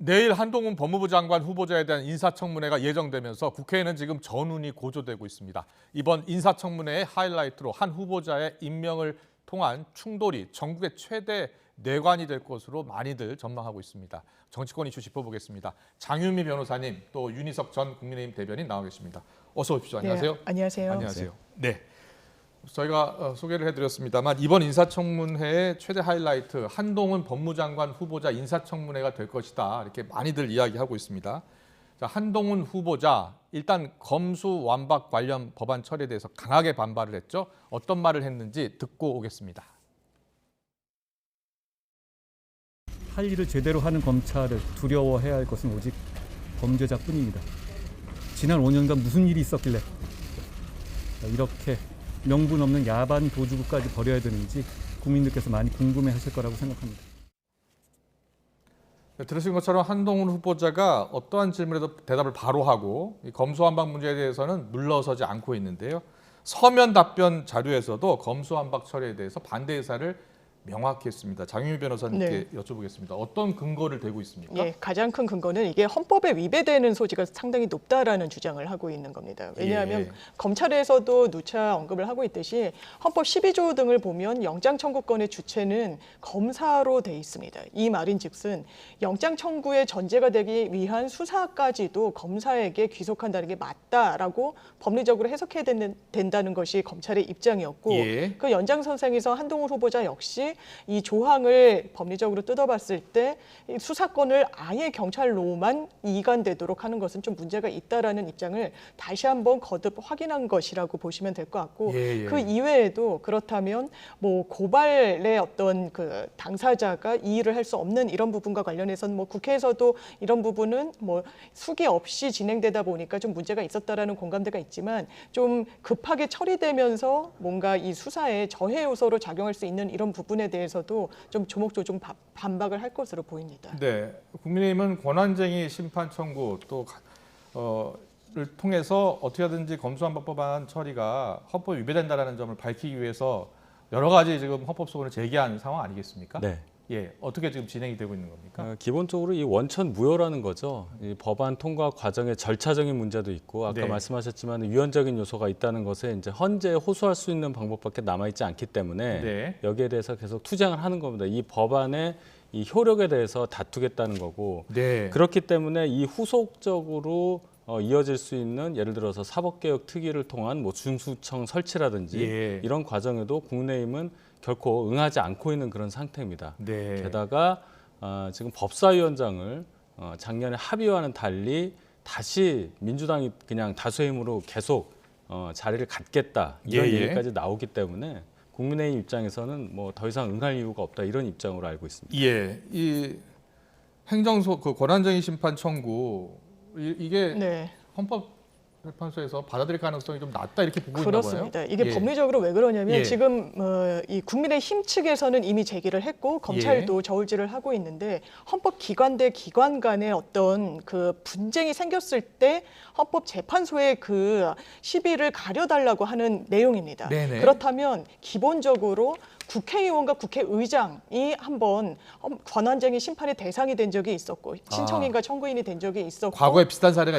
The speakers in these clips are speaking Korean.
내일 한동훈 법무부 장관 후보자에 대한 인사청문회가 예정되면서 국회에는 지금 전운이 고조되고 있습니다. 이번 인사청문회의 하이라이트로 한 후보자의 임명을 통한 충돌이 전국의 최대 뇌관이 될 것으로 많이들 전망하고 있습니다. 정치권 이슈 짚어보겠습니다. 장유미 변호사님, 또 윤희석 전 국민의힘 대변인 나와 계십니다. 어서 오십시오. 안녕하세요. 네, 안녕하세요. 안녕하세요. 네. 저희가 소개를 해드렸습니다만 이번 인사청문회의 최대 하이라이트 한동훈 법무장관 후보자 인사청문회가 될 것이다. 이렇게 많이들 이야기하고 있습니다. 자, 한동훈 후보자 일단 검수완박 관련 법안 처리에 대해서 강하게 반발을 했죠. 어떤 말을 했는지 듣고 오겠습니다. 할 일을 제대로 하는 검찰을 두려워해야 할 것은 오직 범죄자뿐입니다. 지난 5년간 무슨 일이 있었길래 이렇게 명분 없는 야반 도주구까지 벌여야 되는지 국민들께서 많이 궁금해하실 거라고 생각합니다. 들으신 것처럼 한동훈 후보자가 어떠한 질문에도 대답을 바로 하고 검수완박 문제에 대해서는 물러서지 않고 있는데요. 서면 답변 자료에서도 검수완박 처리에 대해서 반대 의사를 명확히 했습니다. 장유미 변호사님께 여쭤보겠습니다. 어떤 근거를 대고 있습니까? 예, 가장 큰 근거는 이게 헌법에 위배되는 소지가 상당히 높다라는 주장을 하고 있는 겁니다. 왜냐하면 검찰에서도 누차 언급을 하고 있듯이 헌법 12조 등을 보면 영장 청구권의 주체는 검사로 돼 있습니다. 이 말인즉슨 영장 청구의 전제가 되기 위한 수사까지도 검사에게 귀속한다는 게 맞다라고 법리적으로 해석해야 된다는 것이 검찰의 입장이었고 그 연장선상에서 한동훈 후보자 역시 이 조항을 법리적으로 뜯어봤을 때 수사권을 아예 경찰로만 이관되도록 하는 것은 좀 문제가 있다라는 입장을 다시 한번 거듭 확인한 것이라고 보시면 될 것 같고 그 이외에도 그렇다면 뭐 고발의 어떤 그 당사자가 이의를 할 수 없는 이런 부분과 관련해서는 뭐 국회에서도 이런 부분은 뭐 수기 없이 진행되다 보니까 좀 문제가 있었다라는 공감대가 있지만 좀 급하게 처리되면서 뭔가 이 수사에 저해 요소로 작용할 수 있는 이런 부분에 대해서도 좀 조목조종 반박을 할 것으로 보입니다. 네, 국민의힘은 권한쟁의 심판 청구 를 통해서 어떻게 하든지 검수완박 법안 처리가 헌법 위배된다라는 점을 밝히기 위해서 여러 가지 지금 헌법 소원을 제기한 상황 아니겠습니까? 네. 예, 어떻게 지금 진행이 되고 있는 겁니까? 기본적으로 이 원천 무효라는 거죠. 이 법안 통과 과정에 절차적인 문제도 있고 아까 말씀하셨지만 유연적인 요소가 있다는 것에 이제 헌재에 호소할 수 있는 방법밖에 남아있지 않기 때문에 여기에 대해서 계속 투쟁을 하는 겁니다. 이 법안의 이 효력에 대해서 다투겠다는 거고 그렇기 때문에 이 후속적으로 이어질 수 있는 예를 들어서 사법개혁 특위를 통한 뭐 중수청 설치라든지 이런 과정에도 국민의힘은 결코 응하지 않고 있는 그런 상태입니다. 게다가 지금 법사위원장을 작년에 합의와는 달리 다시 민주당이 그냥 다수의 힘으로 계속 자리를 갖겠다 이런 얘기까지 나오기 때문에 국민의힘 입장에서는 뭐 더 이상 응할 이유가 없다 이런 입장으로 알고 있습니다. 예, 이 행정소 그 권한쟁의 심판 청구 이게 헌법재판소에서 받아들일 가능성이 좀 낮다 이렇게 보고 있나 봐요. 그렇습니다. 이게 법리적으로 왜 그러냐면 지금 이 국민의힘 측에서는 이미 제기를 했고 검찰도 저울질을 하고 있는데 헌법기관 대 기관 간의 어떤 그 분쟁이 생겼을 때 헌법재판소의 그 시비를 가려달라고 하는 내용입니다. 그렇다면 기본적으로 국회의원과 국회의장이 한번 권한쟁의 심판의 대상이 된 적이 있었고 신청인과 청구인이 된 적이 있었고 과거에 비슷한 사례가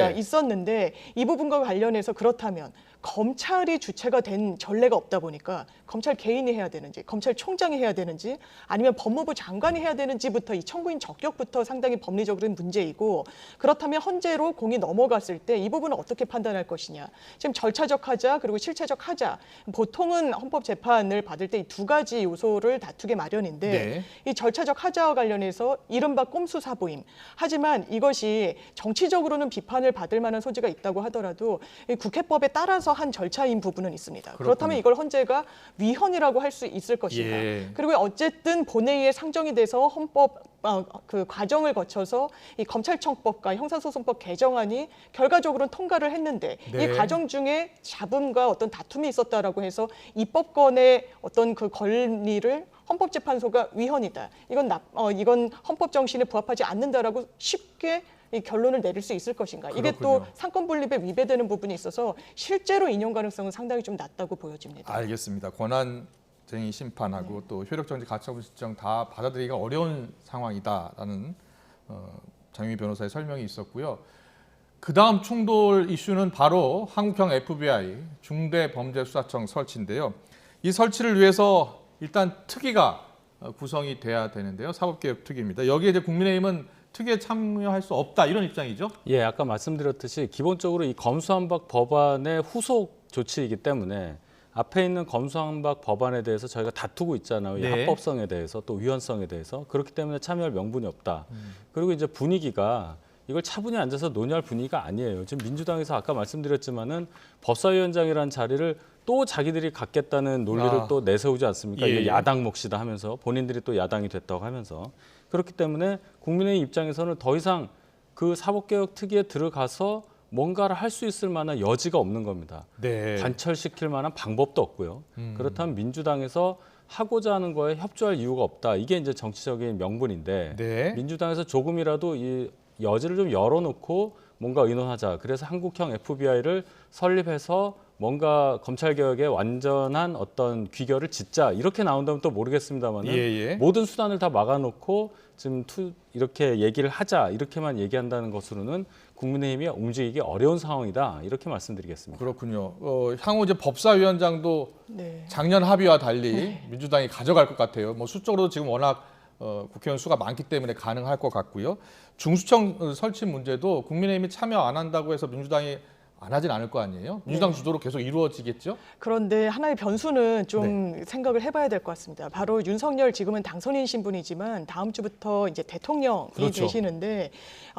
있었는데 이 부분과 관련해서 그렇다면 검찰이 주체가 된 전례가 없다 보니까 검찰 개인이 해야 되는지 검찰총장이 해야 되는지 아니면 법무부 장관이 해야 되는지부터 이 청구인 적격부터 상당히 법리적으로는 문제이고 그렇다면 헌재로 공이 넘어갔을 때 이 부분을 어떻게 판단할 것이냐. 지금 절차적 하자 그리고 실체적 하자. 보통은 헌법재판을 받을 때 이 두 가지 요소를 다투게 마련인데 이 절차적 하자와 관련해서 이른바 꼼수 사보임. 하지만 이것이 정치적으로는 비판을 받을 만한 소지가 있다고 하더라도 이 국회법에 따라서 한 절차인 부분은 있습니다. 그렇다면 이걸 헌재가 위헌이라고 할 수 있을 것인가. 그리고 어쨌든 본회의에 상정이 돼서 헌법 그 과정을 거쳐서 이 검찰청법과 형사소송법 개정안이 결과적으로는 통과를 했는데 이 과정 중에 잡음과 어떤 다툼이 있었다라고 해서 입법권의 어떤 그 권리를 헌법재판소가 위헌이다. 이건 헌법 정신에 부합하지 않는다라고 쉽게 이 결론을 내릴 수 있을 것인가. 이게 또 상권 분립에 위배되는 부분이 있어서 실제로 인용 가능성은 상당히 좀 낮다고 보여집니다. 알겠습니다. 권한쟁의 심판하고 또 효력정지 가처분 신청 다 받아들이기가 어려운 상황이다라는 장유미 변호사의 설명이 있었고요. 그 다음 충돌 이슈는 바로 한국형 FBI 중대범죄수사청 설치인데요. 이 설치를 위해서 일단 특위가 구성이 돼야 되는데요. 사법개혁특위입니다. 여기에 이제 국민의힘은 특위에 참여할 수 없다 이런 입장이죠. 예, 아까 말씀드렸듯이 기본적으로 이 검수완박 법안의 후속 조치이기 때문에 앞에 있는 검수완박 법안에 대해서 저희가 다투고 있잖아요. 이 네. 합법성에 대해서 또 위헌성에 대해서 그렇기 때문에 참여할 명분이 없다. 그리고 이제 분위기가 이걸 차분히 앉아서 논의할 분위기가 아니에요. 지금 민주당에서 아까 말씀드렸지만은 법사위원장이라는 자리를 또 자기들이 갖겠다는 논리를 또 내세우지 않습니까? 예, 이게 예. 야당 몫이다 하면서 본인들이 또 야당이 됐다고 하면서 그렇기 때문에 국민의힘 입장에서는 더 이상 그 사법개혁 특위에 들어가서 뭔가를 할 수 있을 만한 여지가 없는 겁니다. 네. 관철시킬 만한 방법도 없고요. 그렇다면 민주당에서 하고자 하는 거에 협조할 이유가 없다. 이게 이제 정치적인 명분인데 네. 민주당에서 조금이라도 이 여지를 좀 열어놓고 뭔가 의논하자. 그래서 한국형 FBI를 설립해서 뭔가 검찰개혁에 완전한 어떤 귀결을 짓자. 이렇게 나온다면 또 모르겠습니다만은 예. 모든 수단을 다 막아놓고 지금 이렇게 얘기를 하자. 이렇게만 얘기한다는 것으로는 국민의힘이 움직이기 어려운 상황이다. 이렇게 말씀드리겠습니다. 그렇군요. 향후 이제 법사위원장도 네. 작년 합의와 달리 민주당이 가져갈 것 같아요. 뭐 수적으로도 지금 워낙 국회의원 수가 많기 때문에 가능할 것 같고요. 중수청 설치 문제도 국민의힘이 참여 안 한다고 해서 민주당이 안 하진 않을 거 아니에요? 민주당 주도로 계속 이루어지겠죠? 그런데 하나의 변수는 좀 생각을 해봐야 될 것 같습니다. 바로 윤석열 지금은 당선인 신분이지만 다음 주부터 이제 대통령이 그렇죠. 되시는데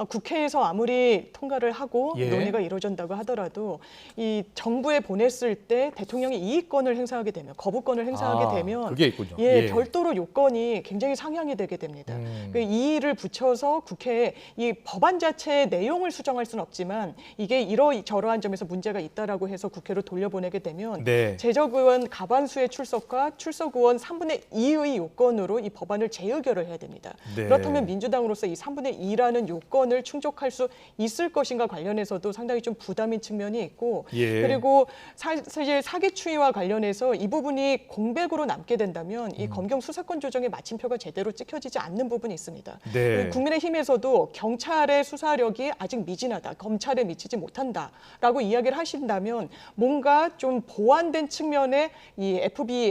국회에서 아무리 통과를 하고 예. 논의가 이루어진다고 하더라도 이 정부에 보냈을 때 대통령이 이의권을 행사하게 되면 거부권을 행사하게 되면 그게 있군요. 예, 별도로 요건이 굉장히 상향이 되게 됩니다. 그 이의를 붙여서 국회에 이 법안 자체의 내용을 수정할 수는 없지만 이게 이러저러한 점에서 문제가 있다라고 해서 국회로 돌려보내게 되면 네. 재적 의원 과반수의 출석과 출석 의원 3분의 2의 요건으로 이 법안을 재의결을 해야 됩니다. 네. 그렇다면 민주당으로서 이 3분의 2라는 요건을 충족할 수 있을 것인가 관련해서도 상당히 좀 부담인 측면이 있고 예. 그리고 사실 사기추이와 관련해서 이 부분이 공백으로 남게 된다면 이 검경 수사권 조정의 마침표가 제대로 찍혀지지 않는 부분이 있습니다. 네. 국민의힘에서도 경찰의 수사력이 아직 미진하다, 검찰에 미치지 못한다라고 이야기를 하신다면 뭔가 좀 보완된 측면의 이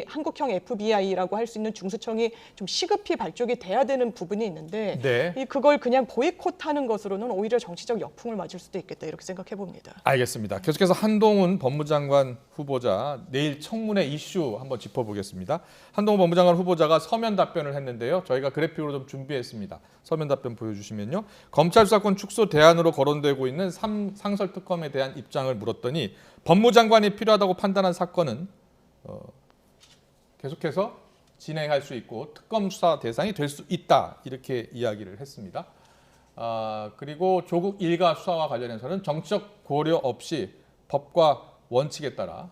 한국형 FBI라고 할 수 있는 중수청이 좀 시급히 발족이 돼야 되는 부분이 있는데 네. 그걸 그냥 보이콧하는 것으로는 오히려 정치적 역풍을 맞을 수도 있겠다 이렇게 생각해 봅니다. 알겠습니다. 계속해서 한동훈 법무장관 후보자 내일 청문회 이슈 한번 짚어보겠습니다. 한동훈 법무장관 후보자가 서면 답변을 했는데요. 저희가 그래픽으로 좀 준비했습니다. 서면 답변 보여주시면요. 검찰 수사권 축소 대안으로 거론되고 있는 상설 특검에 대한 입장을 물었더니 법무장관이 필요하다고 판단한 사건은 계속해서 진행할 수 있고 특검 수사 대상이 될 수 있다 이렇게 이야기를 했습니다. 그리고 조국 일가 수사와 관련해서는 정치적 고려 없이 법과 원칙에 따라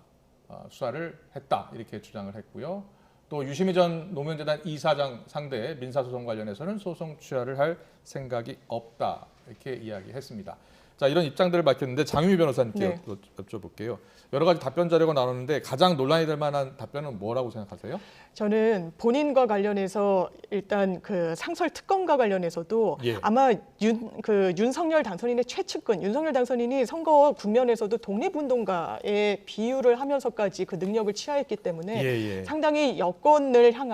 수사를 했다 이렇게 주장을 했고요. 또 유시민 전 노무현재단 이사장 상대 민사소송 관련해서는 소송 취하를 할 생각이 없다 이렇게 이야기했습니다. 자, 이런 입장들을 밝혔는데 장유미 변호사님께 네. 여쭤볼게요. 여러 가지 답변 자료가 나오는데 가장 논란이 될 만한 답변은 뭐라고 생각하세요? 저는 본인과 관련해서 일단 그 상설 특검과 관련해서도 예. 아마 윤석열 당선인의 최측근, 윤석열 당선인이 선거 국면에서도 독립운동가의 비유를 하면서까지 그 능력을 취하했기 때문에 예. 상당히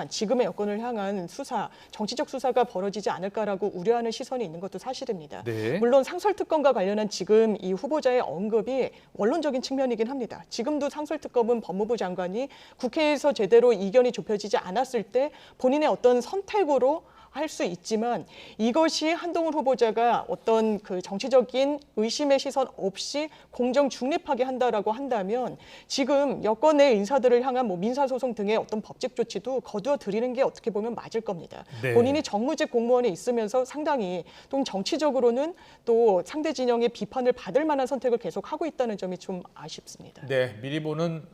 지금의 여건을 향한 수사, 정치적 수사가 벌어지지 않을까라고 우려하는 시선이 있는 것도 사실입니다. 네. 물론 상설 특검과 관련한 지금 이 후보자의 언급이 원론적인 측면이긴 합니다. 지금도 상설 특검은 법무부 장관이 국회에서 제대로 이견이 좁혀지지 않았을 때 본인의 어떤 선택으로 할 수 있지만 이것이 한동훈 후보자가 어떤 그 정치적인 의심의 시선 없이 공정 중립하게 한다라고 한다면 지금 여권의 인사들을 향한 뭐 민사소송 등의 어떤 법적 조치도 거두어 드리는 게 어떻게 보면 맞을 겁니다. 네. 본인이 정무직 공무원에 있으면서 상당히 또 정치적으로는 또 상대 진영의 비판을 받을 만한 선택을 계속 하고 있다는 점이 좀 아쉽습니다. 네, 미리 보는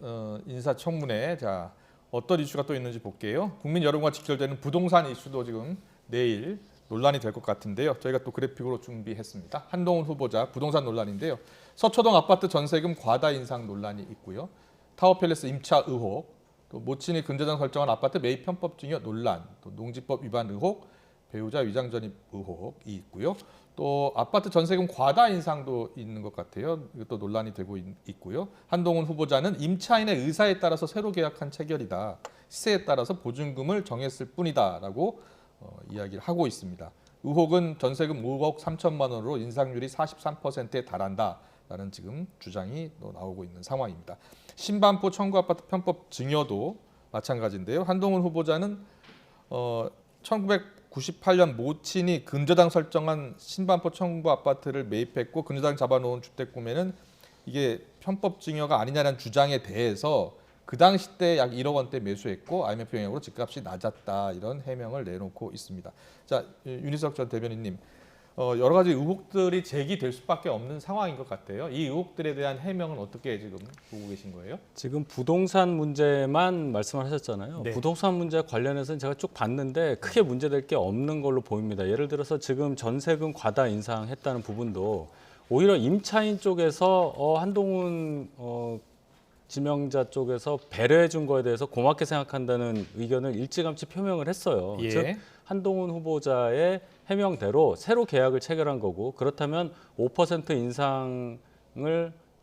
인사청문회. 자, 어떤 이슈가 또 있는지 볼게요. 국민 여론과 직결되는 부동산 이슈도 지금 내일 논란이 될 것 같은데요. 저희가 또 그래픽으로 준비했습니다. 한동훈 후보자 부동산 논란인데요. 서초동 아파트 전세금 과다 인상 논란이 있고요. 타워팰리스 임차 의혹, 또 모친이 근저당 설정한 아파트 매입 편법 증여 논란, 또 농지법 위반 의혹, 배우자 위장 전입 의혹이 있고요. 또 아파트 전세금 과다 인상도 있는 것 같아요. 이것도 논란이 되고 있고요. 한동훈 후보자는 임차인의 의사에 따라서 새로 계약한 체결이다. 시세에 따라서 보증금을 정했을 뿐이다라고 이야기를 하고 있습니다. 의혹은 전세금 5억 3천만 원으로 인상률이 43%에 달한다라는 지금 주장이 또 나오고 있는 상황입니다. 신반포 청구 아파트 편법 증여도 마찬가지인데요. 한동훈 후보자는 1998년 모친이 근저당 설정한 신반포 청구 아파트를 매입했고 근저당 잡아놓은 주택 구매는 이게 편법 증여가 아니냐는 주장에 대해서 그 당시 때 약 1억 원대 매수했고 IMF 영향으로 집값이 낮았다 이런 해명을 내놓고 있습니다. 자, 윤희석 전 대변인님, 여러 가지 의혹들이 제기될 수밖에 없는 상황인 것 같아요. 이 의혹들에 대한 해명은 어떻게 지금 보고 계신 거예요? 지금 부동산 문제만 말씀을 하셨잖아요. 네. 부동산 문제 관련해서는 제가 쭉 봤는데 크게 문제될 게 없는 걸로 보입니다. 예를 들어서 지금 전세금 과다 인상했다는 부분도 오히려 임차인 쪽에서 한동훈 지명자 쪽에서 배려해 준 거에 대해서 고맙게 생각한다는 의견을 일찌감치 표명을 했어요. 예. 즉 한동훈 후보자의 해명대로 새로 계약을 체결한 거고 그렇다면 5% 인상을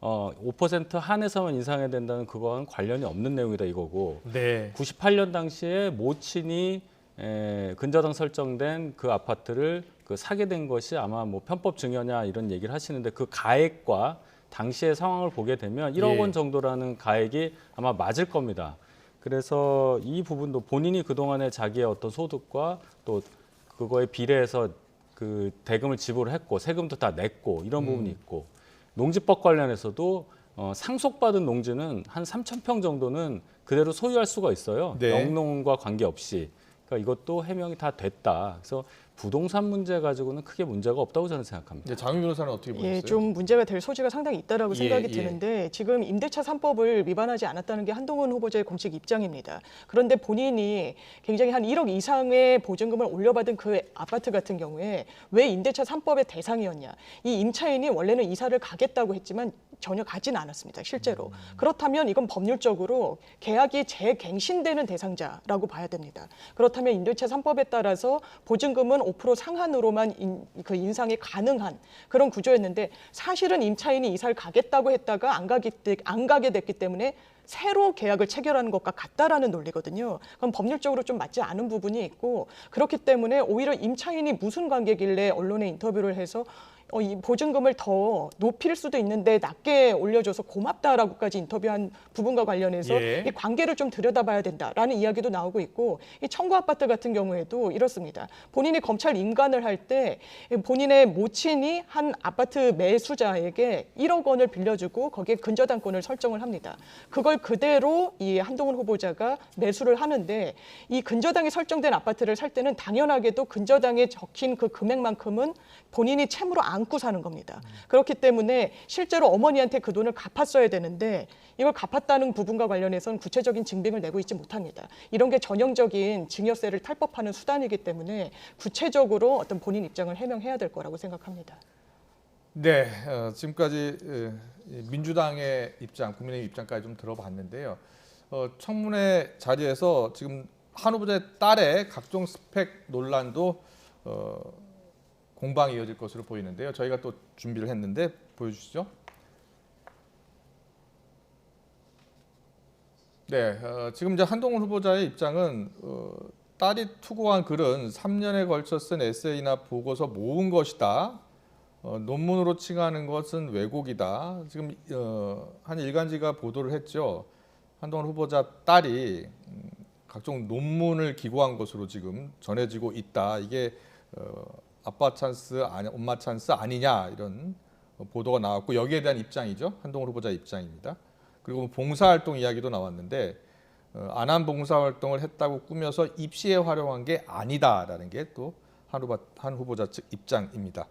5% 한에서만 인상해야 된다는 그거와는 관련이 없는 내용이다 이거고 네. 98년 당시에 모친이 근저당 설정된 그 아파트를 사게 된 것이 아마 뭐 편법 증여냐 이런 얘기를 하시는데 그 가액과 당시의 상황을 보게 되면 1억 원 정도라는 가액이 아마 맞을 겁니다. 그래서 이 부분도 본인이 그동안의 자기의 어떤 소득과 또 그거에 비례해서 그 대금을 지불했고 세금도 다 냈고 이런 부분이 있고 농지법 관련해서도 상속받은 농지는 한 3,000평 정도는 그대로 소유할 수가 있어요. 네. 영농과 관계없이. 그러니까 이것도 해명이 다 됐다. 그래서 부동산 문제 가지고는 크게 문제가 없다고 저는 생각합니다. 이제 장윤 변호사는 어떻게 보셨어요? 예, 좀 문제가 될 소지가 상당히 있다라고 생각이 드는데 지금 임대차 3법을 위반하지 않았다는 게 한동훈 후보자의 공식 입장입니다. 그런데 본인이 굉장히 한 1억 이상의 보증금을 올려받은 그 아파트 같은 경우에 왜 임대차 3법의 대상이었냐. 이 임차인이 원래는 이사를 가겠다고 했지만 전혀 가진 않았습니다. 실제로. 그렇다면 이건 법률적으로 계약이 재갱신되는 대상자라고 봐야 됩니다. 그렇다면 임대차 3법에 따라서 보증금은 5% 상한으로만 인상이 가능한 그런 구조였는데 사실은 임차인이 이사를 가겠다고 했다가 안 가게 됐기 때문에 새로 계약을 체결하는 것과 같다라는 논리거든요. 그럼 법률적으로 좀 맞지 않은 부분이 있고 그렇기 때문에 오히려 임차인이 무슨 관계길래 언론에 인터뷰를 해서 이 보증금을 더 높일 수도 있는데 낮게 올려줘서 고맙다라고까지 인터뷰한 부분과 관련해서 이 관계를 좀 들여다봐야 된다라는 이야기도 나오고 있고 이 청구 아파트 같은 경우에도 이렇습니다. 본인이 검찰 임관을 할 때 본인의 모친이 한 아파트 매수자에게 1억 원을 빌려주고 거기에 근저당권을 설정을 합니다. 그걸 그대로 이 한동훈 후보자가 매수를 하는데 이 근저당이 설정된 아파트를 살 때는 당연하게도 근저당에 적힌 그 금액만큼은 본인이 채무로 안고 사는 겁니다. 그렇기 때문에 실제로 어머니한테 그 돈을 갚았어야 되는데 이걸 갚았다는 부분과 관련해서는 구체적인 증빙을 내고 있지 못합니다. 이런 게 전형적인 증여세를 탈법하는 수단이기 때문에 구체적으로 어떤 본인 입장을 해명해야 될 거라고 생각합니다. 네, 지금까지 민주당의 입장, 국민의힘 입장까지 좀 들어봤는데요. 청문회 자리에서 지금 한 후보자의 딸의 각종 스펙 논란도 공방이 이어질 것으로 보이는데요. 저희가 또 준비를 했는데 보여주시죠. 네, 지금 이제 한동훈 후보자의 입장은 딸이 투고한 글은 3년에 걸쳐 쓴 에세이나 보고서 모은 것이다. 논문으로 칭하는 것은 왜곡이다. 지금 한 일간지가 보도를 했죠. 한동훈 후보자 딸이 각종 논문을 기고한 것으로 지금 전해지고 있다. 이게 아빠 찬스, 엄마 찬스 아니냐 이런 보도가 나왔고 여기에 대한 입장이죠. 한동훈 후보자의 입장입니다. 그리고 봉사활동 이야기도 나왔는데 안한 봉사활동을 했다고 꾸며서 입시에 활용한 게 아니다라는 게 또 한 후보자 측 입장입니다.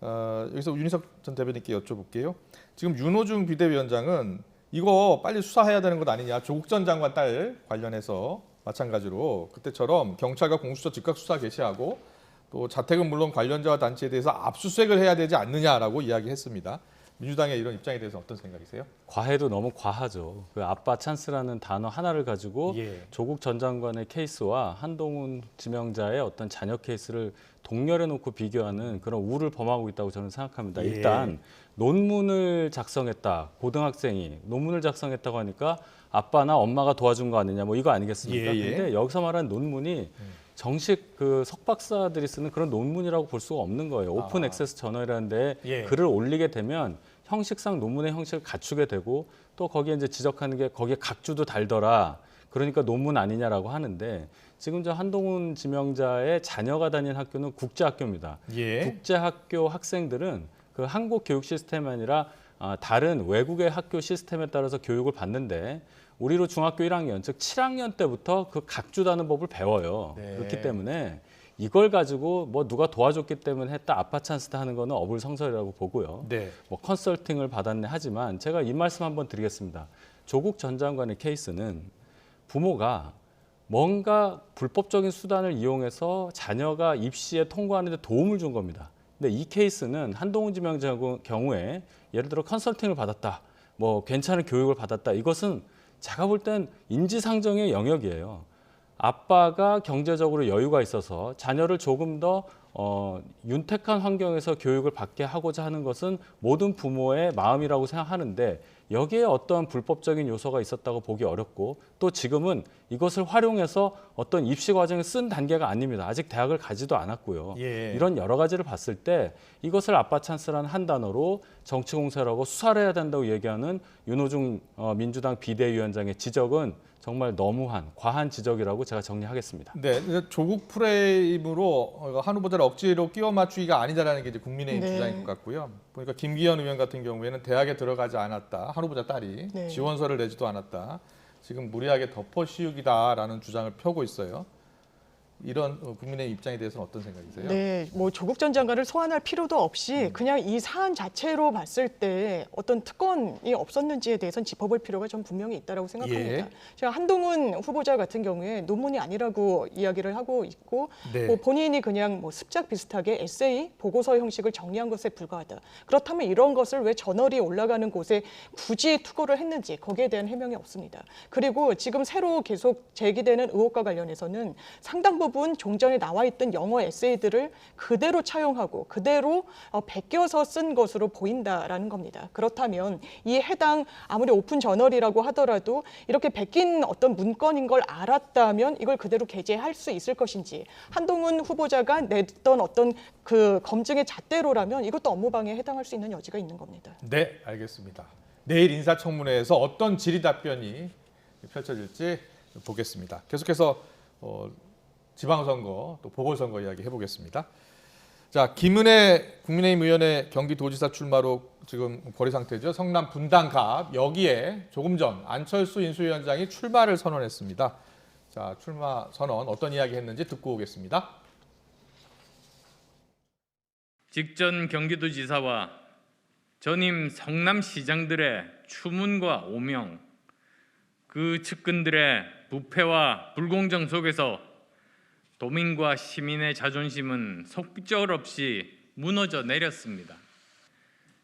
여기서 윤희석 전 대변인께 여쭤볼게요. 지금 윤호중 비대위원장은 이거 빨리 수사해야 되는 것 아니냐. 조국 전 장관 딸 관련해서 마찬가지로 그때처럼 경찰과 공수처 즉각 수사 개시하고 또 자택은 물론 관련자와 단체에 대해서 압수수색을 해야 되지 않느냐라고 이야기했습니다. 민주당의 이런 입장에 대해서 어떤 생각이세요? 과해도 너무 과하죠. 그 아빠 찬스라는 단어 하나를 가지고 예. 조국 전 장관의 케이스와 한동훈 지명자의 어떤 자녀 케이스를 동렬해 놓고 비교하는 그런 우를 범하고 있다고 저는 생각합니다. 예. 일단 논문을 작성했다. 고등학생이 논문을 작성했다고 하니까 아빠나 엄마가 도와준 거 아니냐 뭐 이거 아니겠습니까? 예, 예. 근데 여기서 말하는 논문이 정식 그 석박사들이 쓰는 그런 논문이라고 볼 수가 없는 거예요. 오픈 액세스 저널이라는 데 예. 글을 올리게 되면 형식상 논문의 형식을 갖추게 되고 또 거기에 이제 지적하는 게 거기에 각주도 달더라. 그러니까 논문 아니냐라고 하는데 지금 저 한동훈 지명자의 자녀가 다닌 학교는 국제학교입니다. 예. 국제학교 학생들은 그 한국 교육 시스템이 아니라 다른 외국의 학교 시스템에 따라서 교육을 받는데 우리로 중학교 1학년, 즉 7학년 때부터 그 각주다는 법을 배워요. 네. 그렇기 때문에 이걸 가지고 뭐 누가 도와줬기 때문에 했다, 아빠 찬스다 하는 거는 어불성설이라고 보고요. 네. 뭐 컨설팅을 받았네 하지만 제가 이 말씀 한번 드리겠습니다. 조국 전 장관의 케이스는 부모가 뭔가 불법적인 수단을 이용해서 자녀가 입시에 통과하는 데 도움을 준 겁니다. 근데 이 케이스는 한동훈 지명자 경우에 예를 들어 컨설팅을 받았다, 뭐 괜찮은 교육을 받았다. 이것은 제가 볼 땐 인지상정의 영역이에요. 아빠가 경제적으로 여유가 있어서 자녀를 조금 더 윤택한 환경에서 교육을 받게 하고자 하는 것은 모든 부모의 마음이라고 생각하는데 여기에 어떤 불법적인 요소가 있었다고 보기 어렵고 또 지금은 이것을 활용해서 어떤 입시 과정에 쓴 단계가 아닙니다. 아직 대학을 가지도 않았고요. 예. 이런 여러 가지를 봤을 때 이것을 아빠 찬스라는 한 단어로 정치공세라고 수사를 해야 된다고 얘기하는 윤호중 민주당 비대위원장의 지적은 정말 너무한 과한 지적이라고 제가 정리하겠습니다. 네, 조국 프레임으로 한 후보자를 억지로 끼워 맞추기가 아니다라는 게 이제 국민의힘 네. 주장인 것 같고요. 보니까 김기현 의원 같은 경우에는 대학에 들어가지 않았다, 한 후보자 딸이 네. 지원서를 내지도 않았다, 지금 무리하게 덮어씌우기다라는 주장을 펴고 있어요. 이런 국민의 입장에 대해서는 어떤 생각이세요? 네, 뭐 조국 전 장관을 소환할 필요도 없이 그냥 이 사안 자체로 봤을 때 어떤 특권이 없었는지에 대해서는 짚어볼 필요가 좀 분명히 있다고 생각합니다. 예. 제가 한동훈 후보자 같은 경우에 논문이 아니라고 이야기를 하고 있고 네. 뭐 본인이 그냥 뭐 습작 비슷하게 에세이, 보고서 형식을 정리한 것에 불과하다. 그렇다면 이런 것을 왜 저널이 올라가는 곳에 굳이 투고를 했는지 거기에 대한 해명이 없습니다. 그리고 지금 새로 계속 제기되는 의혹과 관련해서는 상당 부분 종전에 나와 있던 영어 에세이들을 그대로 차용하고 그대로 베껴서 쓴 것으로 보인다라는 겁니다. 그렇다면 이 해당 아무리 오픈 저널이라고 하더라도 이렇게 베낀 어떤 문건인 걸 알았다면 이걸 그대로 게재할 수 있을 것인지 한동훈 후보자가 냈던 어떤 그 검증의 잣대로라면 이것도 업무방해에 해당할 수 있는 여지가 있는 겁니다. 네, 알겠습니다. 내일 인사청문회에서 어떤 질의 답변이 펼쳐질지 보겠습니다. 계속해서 지방선거 또 보궐선거 이야기 해보겠습니다. 자, 김은혜 국민의힘 의원의 경기도지사 출마로 지금 거리 상태죠. 성남 분당갑 여기에 조금 전 안철수 인수위원장이 출마를 선언했습니다. 자, 출마 선언 어떤 이야기 했는지 듣고 오겠습니다. 직전 경기도지사와 전임 성남시장들의 추문과 오명, 그 측근들의 부패와 불공정 속에서 도민과 시민의 자존심은 속절없이 무너져 내렸습니다.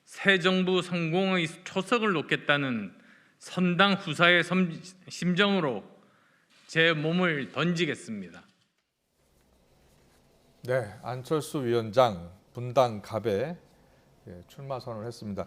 새 정부 성공의 초석을 놓겠다는 선당 후사의 심정으로 제 몸을 던지겠습니다. 네, 안철수 위원장 분당갑에 출마 선언을 했습니다.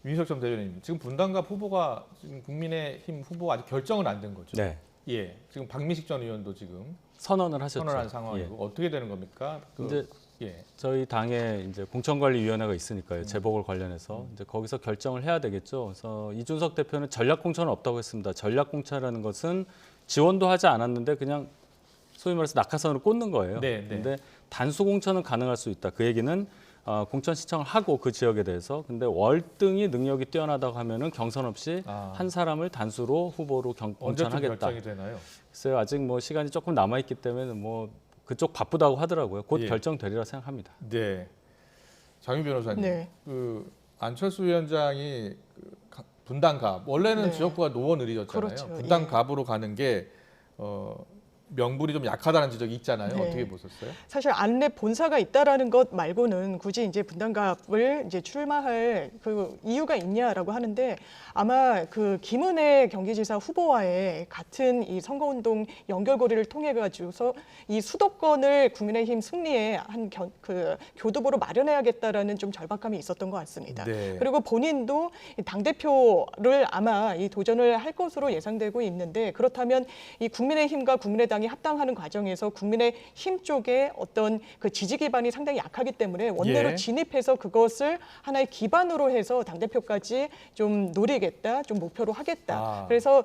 윤희석 전 대변인, 지금 분당갑 후보가 지금 국민의힘 후보 아직 결정은 안 된 거죠? 네, 예, 지금 박미식 전 의원도 지금 선언을 하셨죠. 선언한 상황이고 예. 어떻게 되는 겁니까? 이제 예, 저희 당에 이제 공천관리위원회가 있으니까요. 재보궐 관련해서 이제 거기서 결정을 해야 되겠죠. 그래서 이준석 대표는 전략 공천은 없다고 했습니다. 전략 공천이라는 것은 지원도 하지 않았는데 그냥 소위 말해서 낙하산으로 꽂는 거예요. 네, 네. 근데 단수 공천은 가능할 수 있다. 그 얘기는 공천 신청을 하고 그 지역에 대해서 근데 월등히 능력이 뛰어나다고 하면은 경선 없이 한 사람을 단수로 후보로 언제쯤 공천하겠다. 결정이 되나요? 글쎄요, 아직 뭐 시간이 조금 남아 있기 때문에 뭐 그쪽 바쁘다고 하더라고요. 곧 예. 결정되리라 생각합니다. 네, 장유 변호사님, 네. 그 안철수 위원장이 분당갑 원래는 네. 지역구가 노원을이었잖아요. 그렇죠. 분당갑으로 가는 게 명분이 좀 약하다는 지적이 있잖아요. 네. 어떻게 보셨어요? 사실 안내 본사가 있다라는 것 말고는 굳이 이제 분당갑을 이제 출마할 그 이유가 있냐라고 하는데 아마 그 김은혜 경기지사 후보와의 같은 이 선거운동 연결고리를 통해 가지고서 이 수도권을 국민의힘 승리에 한 그 교두보로 마련해야겠다라는 좀 절박함이 있었던 것 같습니다. 네. 그리고 본인도 당 대표를 아마 이 도전을 할 것으로 예상되고 있는데 그렇다면 이 국민의힘과 국민의당이 합당하는 과정에서 국민의힘 쪽에 어떤 그 지지 기반이 상당히 약하기 때문에 원내로 예. 진입해서 그것을 하나의 기반으로 해서 당 대표까지 좀 노리겠다, 좀 목표로 하겠다. 아. 그래서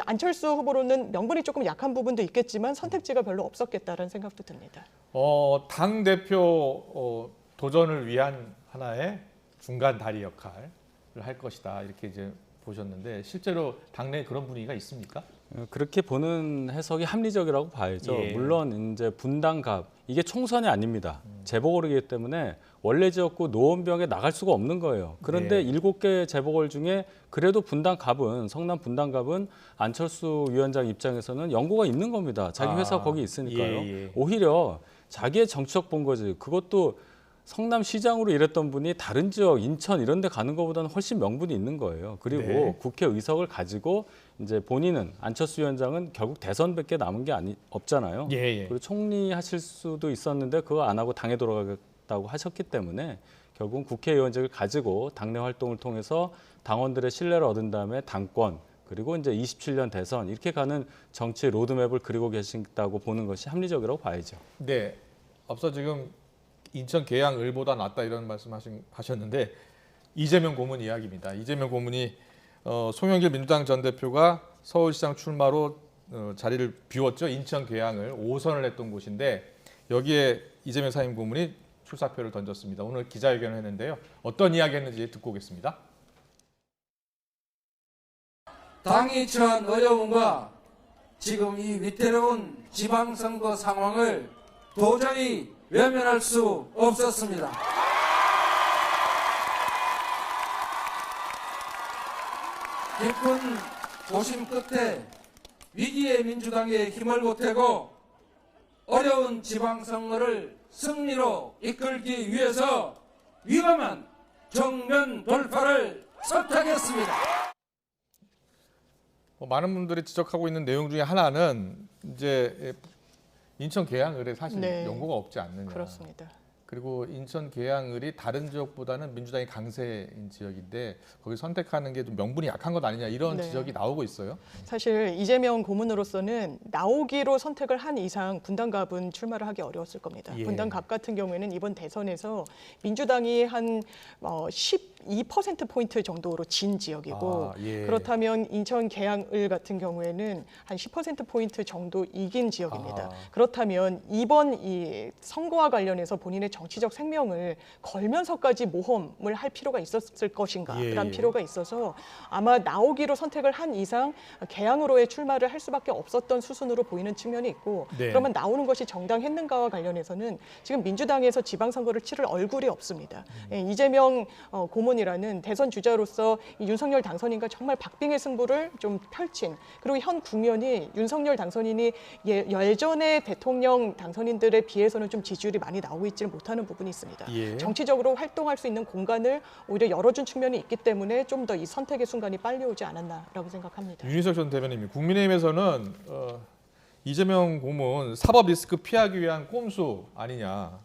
안철수 후보로는 명분이 조금 약한 부분도 있겠지만 선택지가 별로 없었겠다라는 생각도 듭니다. 당 대표 도전을 위한 하나의 중간 다리 역할을 할 것이다 이렇게 이제 보셨는데 실제로 당내에 그런 분위기가 있습니까? 그렇게 보는 해석이 합리적이라고 봐야죠. 예. 물론 이제 분당갑 이게 총선이 아닙니다. 재보궐이기 때문에 원래 지역구 노원병에 나갈 수가 없는 거예요. 그런데 네. 7개 재보궐 중에 그래도 분당갑은 성남 분당갑은 안철수 위원장 입장에서는 연고가 있는 겁니다. 자기 회사 거기 있으니까요. 예. 오히려 자기의 정치적 본거지 그것도 성남시장으로 일했던 분이 다른 지역 인천 이런 데 가는 것보다는 훨씬 명분이 있는 거예요. 그리고 네. 국회의석을 가지고 이제 본인은 안철수 위원장은 결국 대선밖에 남은 게 없잖아요. 예. 그리고 총리하실 수도 있었는데 그거 안 하고 당에 돌아가겠다고 하셨기 때문에 결국은 국회의원직을 가지고 당내 활동을 통해서 당원들의 신뢰를 얻은 다음에 당권 그리고 이제 27년 대선 이렇게 가는 정치 로드맵을 그리고 계신다고 보는 것이 합리적이라고 봐야죠. 네. 앞서 지금 인천 계양을보다 낫다 이런 말씀하셨는데 이재명 고문 이야기입니다. 이재명 고문이 송영길 민주당 전 대표가 서울시장 출마로 자리를 비웠죠. 인천 계양을 5선을 했던 곳인데 여기에 이재명 상임 고문이 출사표를 던졌습니다. 오늘 기자회견을 했는데요. 어떤 이야기했는지 듣고 오겠습니다. 당이 처한 어려움과 지금 이 위태로운 지방선거 상황을 도저히 외면할 수 없었습니다. 깊은 고심 끝에 위기의 민주당에 힘을 보태고 어려운 지방선거를 승리로 이끌기 위해서 위험한 정면 돌파를 선택했습니다. 많은 분들이 지적하고 있는 내용 중에 하나는 이제 인천 계양을에 사실 네. 연고가 없지 않느냐. 그렇습니다. 그리고 인천 계양을이 다른 지역보다는 민주당이 강세인 지역인데 거기 선택하는 게 좀 명분이 약한 것 아니냐 이런 네. 지적이 나오고 있어요. 사실 이재명 고문으로서는 나오기로 선택을 한 이상 분당갑은 출마를 하기 어려웠을 겁니다. 예. 분당갑 같은 경우에는 이번 대선에서 민주당이 한 12%포인트 정도로 진 지역이고 예. 그렇다면 인천 계양을 같은 경우에는 한 10%포인트 정도 이긴 지역입니다. 아. 그렇다면 이번 이 선거와 관련해서 본인의 정치적 생명을 걸면서까지 모험을 할 필요가 있었을 것인가라는 예. 필요가 있어서 아마 나오기로 선택을 한 이상 개항으로의 출마를 할 수밖에 없었던 수순으로 보이는 측면이 있고 네. 그러면 나오는 것이 정당했는가와 관련해서는 지금 민주당에서 지방선거를 치를 얼굴이 없습니다. 예, 이재명 고문이라는 대선 주자로서 이 윤석열 당선인과 정말 박빙의 승부를 좀 펼친 그리고 현 국면이 윤석열 당선인이 예전의 대통령 당선인들에 비해서는 좀 지지율이 많이 나오고 있지는 못하는 부분이 있습니다. 예. 정치적으로 활동할 수 있는 공간을 오히려 열어준 측면이 있기 때문에 좀 더 이 선택의 순간이 빨리 오지 않았나라고 생각합니다. 윤희석 전 대변인님, 국민의힘에서는 이재명 고문 사법 리스크 피하기 위한 꼼수 아니냐,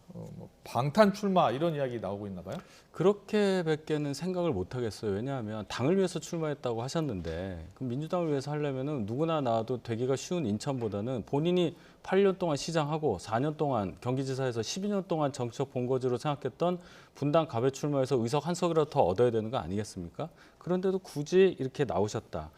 방탄 출마 이런 이야기 나오고 있나 봐요. 그렇게밖에는 생각을 못 하겠어요. 왜냐하면 당을 위해서 출마했다고 하셨는데 그럼 민주당을 위해서 하려면은 누구나 나와도 되기가 쉬운 인천보다는 본인이 8년 동안 시장하고 4년 동안 경기지사에서 12년 동안 정치적 본거지로 생각했던 분당 갑에 출마해서 의석 한 석이라도 더 얻어야 되는 거 아니겠습니까? 그런데도 굳이 이렇게 나오셨다.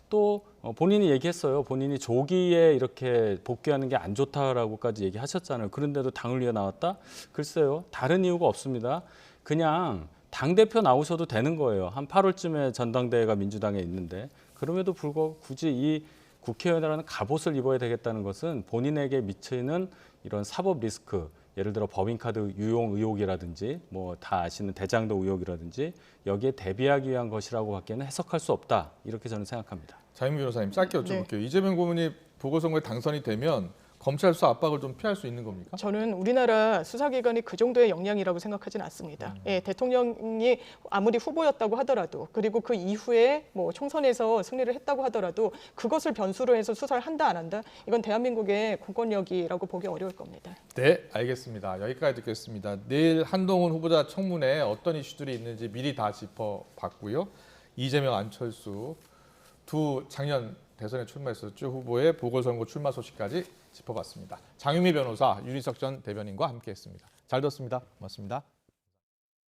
또 본인이 얘기했어요. 본인이 조기에 이렇게 복귀하는 게 안 좋다라고까지 얘기하셨잖아요. 그런데도 당을 위해 나왔다? 글쎄요. 다른 이유가 없습니다. 그냥 당대표 나오셔도 되는 거예요. 한 8월쯤에 전당대회가 민주당에 있는데 그럼에도 불구하고 굳이 이 국회의원이라는 갑옷을 입어야 되겠다는 것은 본인에게 미치는 이런 사법 리스크, 예를 들어 법인카드 유용 의혹이라든지 뭐 다 아시는 대장도 의혹이라든지 여기에 대비하기 위한 것이라고 밖에는 해석할 수 없다. 이렇게 저는 생각합니다. 자유민 변호사님 짧게 여쭤볼게요. 네. 이재명 고문이 보궐선거에 당선이 되면 검찰 수사 압박을 좀 피할 수 있는 겁니까? 저는 우리나라 수사기관이 그 정도의 역량이라고 생각하지는 않습니다. 예, 대통령이 아무리 후보였다고 하더라도 그리고 그 이후에 뭐 총선에서 승리를 했다고 하더라도 그것을 변수로 해서 수사를 한다 안 한다 이건 대한민국의 공권력이라고 보기 어려울 겁니다. 네, 알겠습니다. 여기까지 듣겠습니다. 내일 한동훈 후보자 청문회에 어떤 이슈들이 있는지 미리 다 짚어봤고요. 이재명, 안철수 두 작년 대선에 출마했었죠. 후보의 보궐선거 출마 소식까지 짚어봤습니다. 장유미 변호사, 윤희석 전 대변인과 함께했습니다. 잘 들었습니다. 고맙습니다.